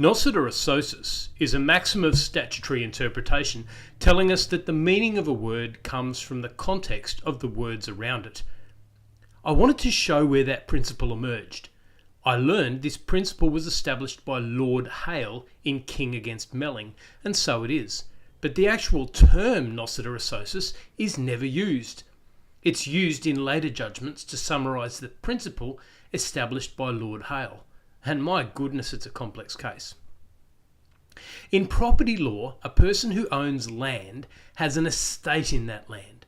Noscitur sociis is a maxim of statutory interpretation telling us that the meaning of a word comes from the context of the words around it. I wanted to show where that principle emerged. I learned this principle was established by Lord Hale in King against Melling, and so it is. But the actual term Noscitur sociis is never used. It's used in later judgments to summarise the principle established by Lord Hale. And my goodness, it's a complex case. In property law, a person who owns land has an estate in that land.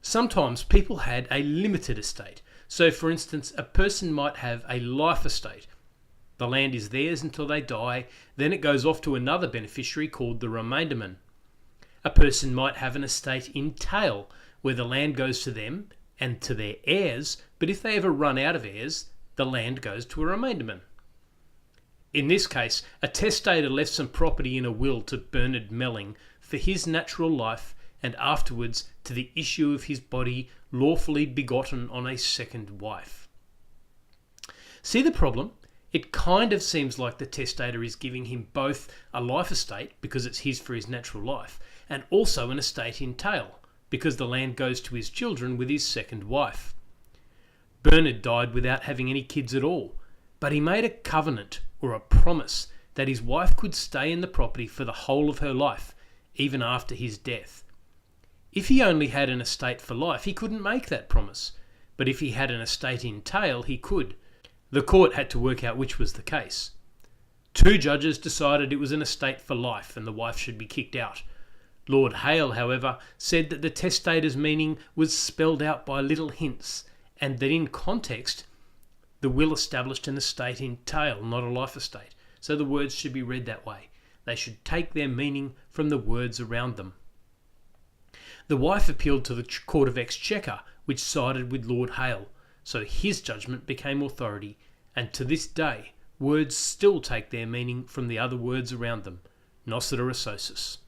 Sometimes people had a limited estate. So for instance, a person might have a life estate. The land is theirs until they die, then it goes off to another beneficiary called the remainderman. A person might have an estate in tail, where the land goes to them and to their heirs, but if they ever run out of heirs, the land goes to a remainderman. In this case, a testator left some property in a will to Bernard Melling for his natural life and afterwards to the issue of his body lawfully begotten on a second wife. See the problem? It kind of seems like the testator is giving him both a life estate, because it's his for his natural life, and also an estate in tail, because the land goes to his children with his second wife. Bernard died without having any kids at all, but he made a covenant or a promise that his wife could stay in the property for the whole of her life, even after his death. If he only had an estate for life, he couldn't make that promise, but if he had an estate in tail, he could. The court had to work out which was the case. Two judges decided it was an estate for life and the wife should be kicked out. Lord Hale, however, said that the testator's meaning was spelled out by little hints, and that in context, the will established an estate in tail, not a life estate, so the words should be read that way. They should take their meaning from the words around them. The wife appealed to the Court of Exchequer, which sided with Lord Hale, so his judgment became authority, and to this day, words still take their meaning from the other words around them. Noscitur sociis.